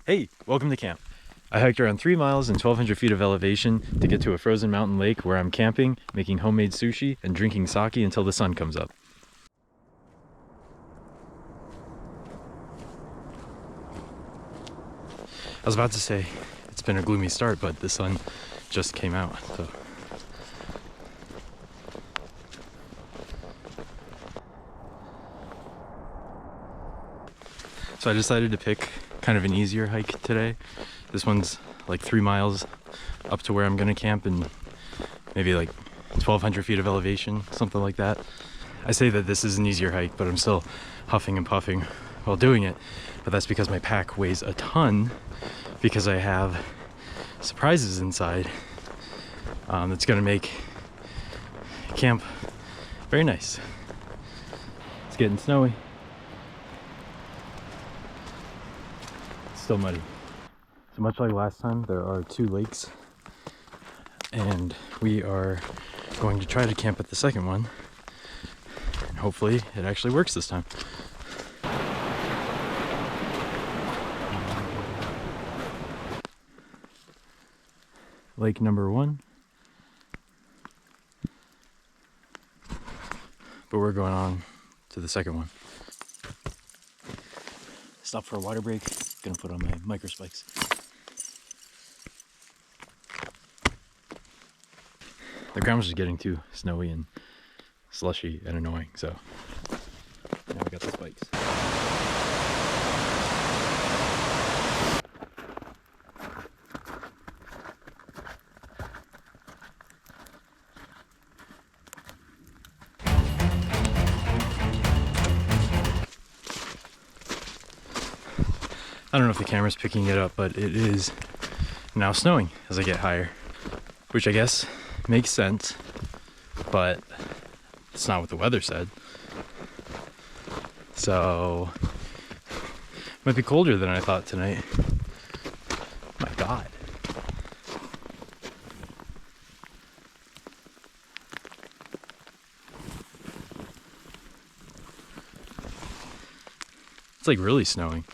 Hey, welcome to camp. I hiked around 3 miles and 1,200 feet of elevation to get to a frozen mountain lake where I'm camping, making homemade sushi, and drinking sake until the sun comes up. I was about to say it's been a gloomy start, but the sun just came out, So I decided to pick kind of an easier hike today. This one's like 3 miles up to where I'm gonna camp and maybe like 1,200 feet of elevation, something like that. I say that this is an easier hike, but I'm still huffing and puffing while doing it. But that's because my pack weighs a ton because I have surprises inside that's gonna make camp very nice. It's getting snowy. Still muddy. So much like last time, there are 2 lakes, and we are going to try to camp at the second one, and hopefully it actually works this time. Lake number 1, but we're going on to the second one. Stop for a water break. Gonna put on my micro spikes. The ground was just getting too snowy and slushy and annoying, so now we got the spikes. I don't know if the camera's picking it up, but it is now snowing as I get higher, which I guess makes sense, but it's not what the weather said. So it might be colder than I thought tonight. My God. It's like really snowing.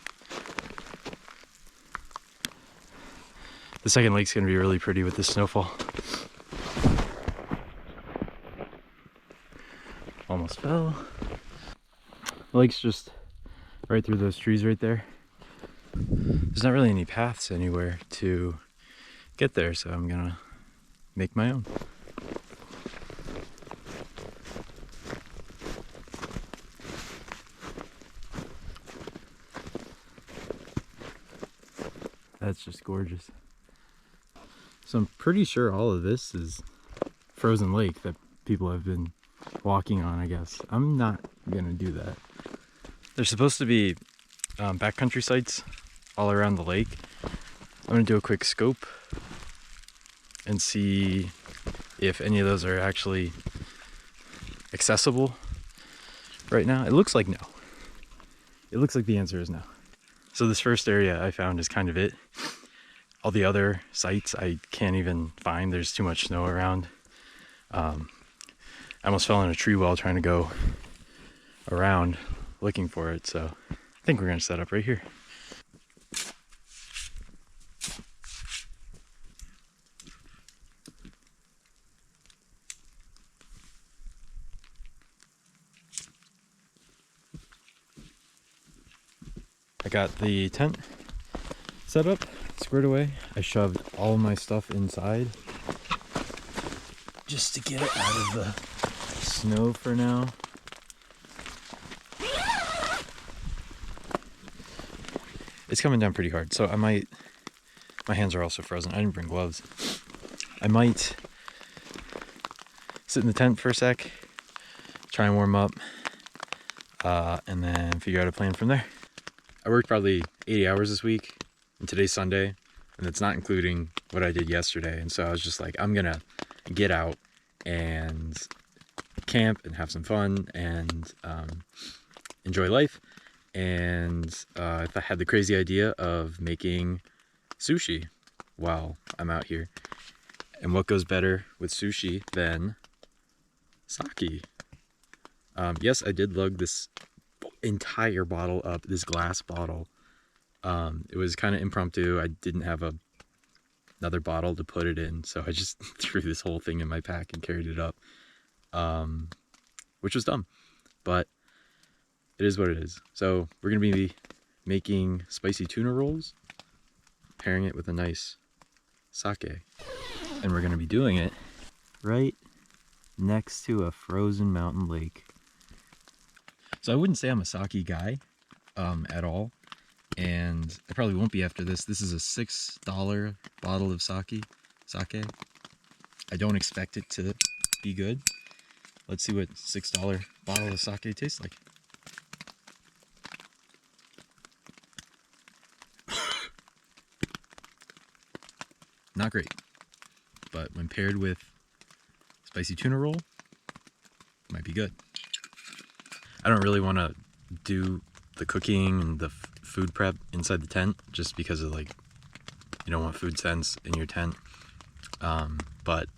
The second lake's gonna be really pretty with this snowfall. Almost fell. The lake's just right through those trees right there. There's not really any paths anywhere to get there, so I'm gonna make my own. That's just gorgeous. So I'm pretty sure all of this is frozen lake that people have been walking on, I guess. I'm not gonna do that. There's supposed to be backcountry sites all around the lake. I'm gonna do a quick scope and see if any of those are actually accessible right now. It looks like no. It looks like the answer is no. So this first area I found is kind of it. All the other sites I can't even find. There's too much snow around. I almost fell in a tree while trying to go around looking for it, so I think we're gonna set up right here. I got the tent set up, squared away. I shoved all my stuff inside just to get it out of the snow for now. It's coming down pretty hard, so my hands are also frozen. I didn't bring gloves. I might sit in the tent for a sec, try and warm up, and then figure out a plan from there. I worked probably 80 hours this week, and today's Sunday, and it's not including what I did yesterday. And so I was just like, I'm gonna get out and camp and have some fun and enjoy life. And I had the crazy idea of making sushi while I'm out here. And what goes better with sushi than sake? Yes, I did lug this entire bottle up, this glass bottle It was kind of impromptu. I didn't have another bottle to put it in, so I just threw this whole thing in my pack and carried it up, which was dumb, but it is what it is. So we're gonna be making spicy tuna rolls, pairing it with a nice sake, and we're gonna be doing it right next to a frozen mountain lake. So I wouldn't say I'm a sake guy at all, and I probably won't be after this. This is a $6 bottle of sake. I don't expect it to be good. Let's see what $6 bottle of sake tastes like. Not great, but when paired with spicy tuna roll, might be good. I don't really want to do the cooking and the food prep inside the tent just because of, like, you don't want food scents in your tent. But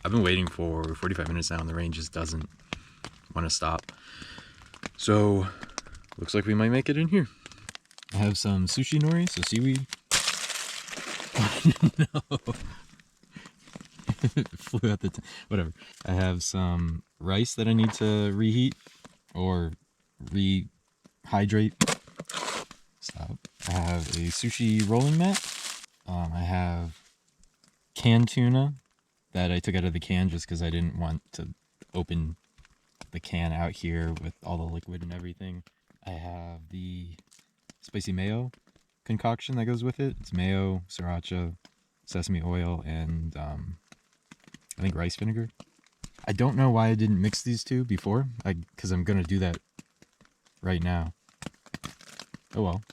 I've been waiting for 45 minutes now and the rain just doesn't want to stop. So looks like we might make it in here. I have some sushi nori, so seaweed. No. It flew out the whatever. I have some rice that I need to reheat or rehydrate. Stop. I have a sushi rolling mat. I have canned tuna that I took out of the can just because I didn't want to open the can out here with all the liquid and everything. I have the spicy mayo concoction that goes with it. It's mayo, sriracha, sesame oil, and I think rice vinegar. I don't know why I didn't mix these two before, because I'm going to do that right now. Oh well.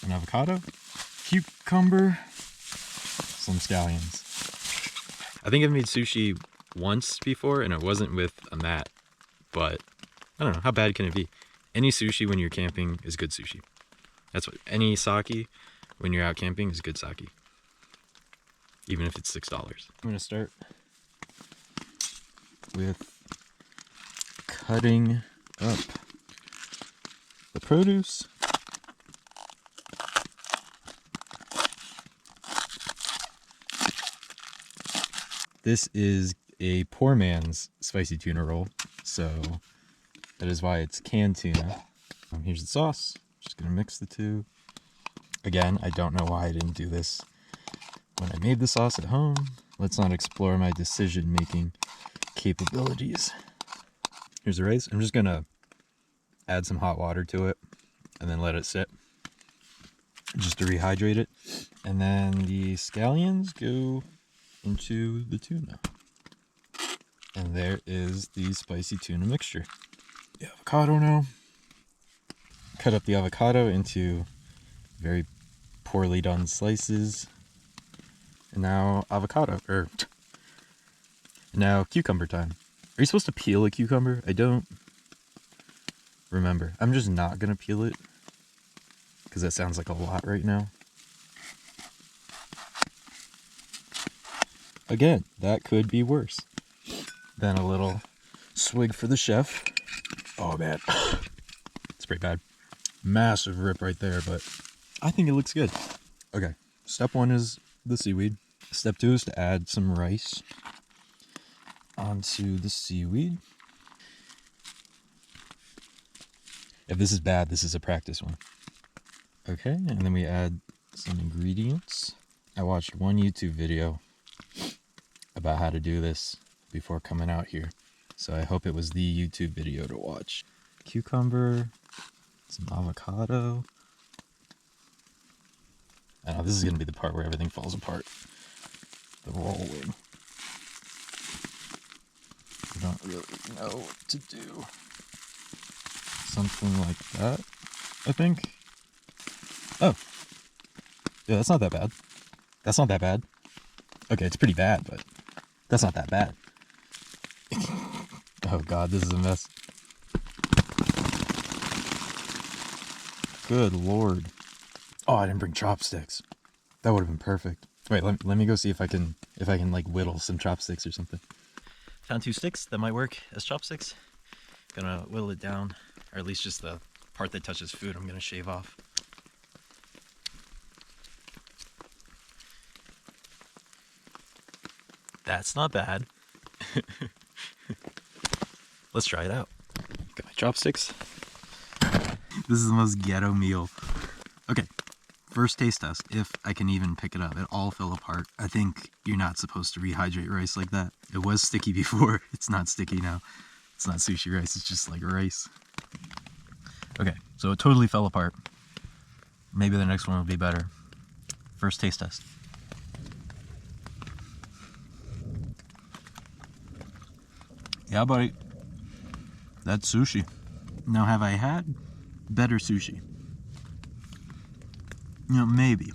An avocado, cucumber, some scallions. I think I've made sushi once before, and it wasn't with a mat, but I don't know, how bad can it be? Any sushi when you're camping is good sushi. That's what, any sake when you're out camping is good sake. Even if it's $6. I'm going to start with cutting up the produce. This is a poor man's spicy tuna roll, so that is why it's canned tuna. Here's the sauce. Just gonna mix the two. Again, I don't know why I didn't do this when I made the sauce at home. Let's not explore my decision-making capabilities. Here's the rice. I'm just gonna add some hot water to it and then let it sit just to rehydrate it. And then the scallions go into the tuna. And there is the spicy tuna mixture. The avocado now. Cut up the avocado into very poorly done slices. And now now cucumber time. Are you supposed to peel a cucumber? I don't remember. I'm just not gonna peel it because that sounds like a lot right now. Again, that could be worse. Then a little swig for the chef. Oh man, it's pretty bad. Massive rip right there, but I think it looks good. Okay, step one is the seaweed. Step two is to add some rice onto the seaweed. If this is bad, this is a practice one. Okay, and then we add some ingredients. I watched one YouTube video about how to do this before coming out here, so I hope it was the YouTube video to watch. Cucumber, some avocado. I know this is going to be the part where everything falls apart. The rolling. I don't really know what to do. Something like that, I think. Oh. Yeah, that's not that bad. That's not that bad. Okay, it's pretty bad, but that's not that bad. Oh god, this is a mess. Good lord. Oh, I didn't bring chopsticks. That would have been perfect. Wait, let me go see if I can like whittle some chopsticks or something. Found 2 sticks that might work as chopsticks. Gonna whittle it down, or at least just the part that touches food I'm gonna shave off. That's not bad. Let's try it out. Got my chopsticks. This is the most ghetto meal. Okay, first taste test, if I can even pick it up. It all fell apart. I think you're not supposed to rehydrate rice like that. It was sticky before. It's not sticky now. It's not sushi rice, it's just like rice. Okay, so it totally fell apart. Maybe the next one will be better. First taste test. Yeah, buddy. That's sushi. Now, have I had better sushi? You know, maybe.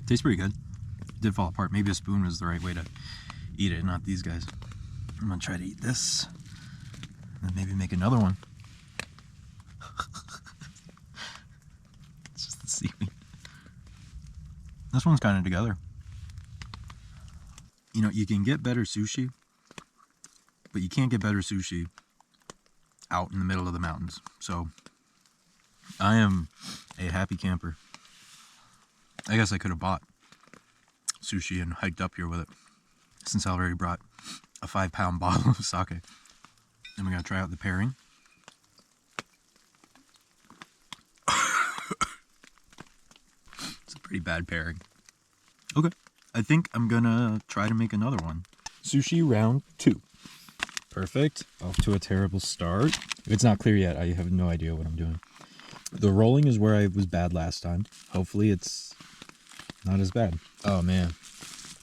Tastes pretty good. It did fall apart. Maybe a spoon was the right way to eat it, not these guys. I'm gonna try to eat this. And maybe make another one. It's just the seaweed. This one's kind of together. You know, you can get better sushi, but you can't get better sushi out in the middle of the mountains. So I am a happy camper. I guess I could have bought sushi and hiked up here with it, since I already brought a 5-pound bottle of sake. Then we're gonna try out the pairing. It's a pretty bad pairing. Okay, I think I'm gonna try to make another one. Sushi round 2. Perfect. Off to a terrible start. If it's not clear yet, I have no idea what I'm doing. The rolling is where I was bad last time. Hopefully it's not as bad. Oh man,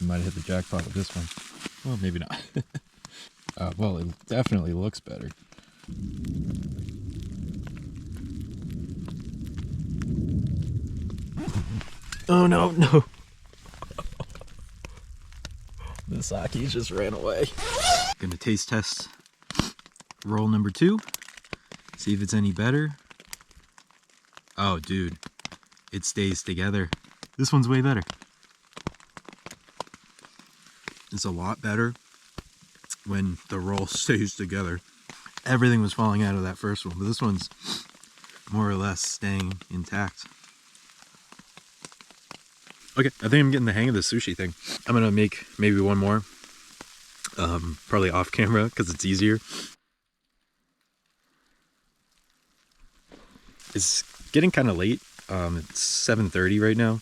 I might have hit the jackpot with this one. Well, maybe not. Well, it definitely looks better. Oh no, no. The sake just ran away. Gonna taste test roll number 2. See if it's any better. Oh, dude. It stays together. This one's way better. It's a lot better when the roll stays together. Everything was falling out of that first one, but this one's more or less staying intact. Okay, I think I'm getting the hang of the sushi thing. I'm gonna make maybe one more. Probably off camera because it's easier. It's getting kind of late. It's 7:30 right now.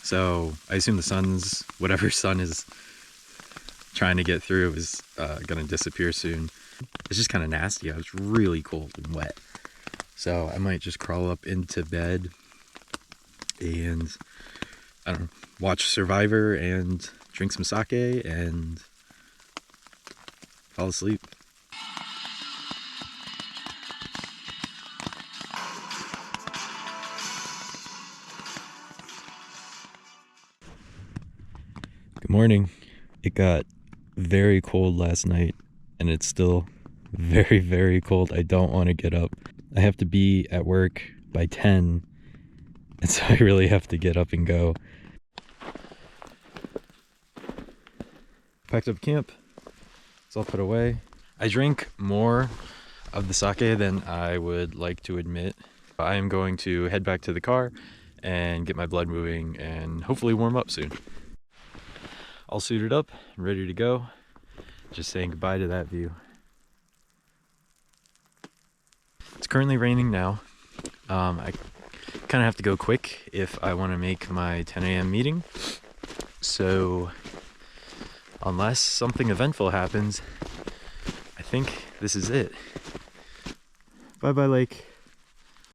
So I assume the sun's, whatever sun is trying to get through is gonna disappear soon. It's just kind of nasty. I was really cold and wet. So I might just crawl up into bed and, I don't know, watch Survivor and drink some sake and fall asleep. Good morning. It got very cold last night and it's still very, very cold. I don't want to get up. I have to be at work by 10, and so I really have to get up and go. Packed up camp. It's all put away. I drank more of the sake than I would like to admit. I am going to head back to the car and get my blood moving and hopefully warm up soon. All suited up and ready to go. Just saying goodbye to that view. It's currently raining now. I kind of have to go quick if I want to make my 10 a.m. meeting. So unless something eventful happens, I think this is it. Bye bye, lake.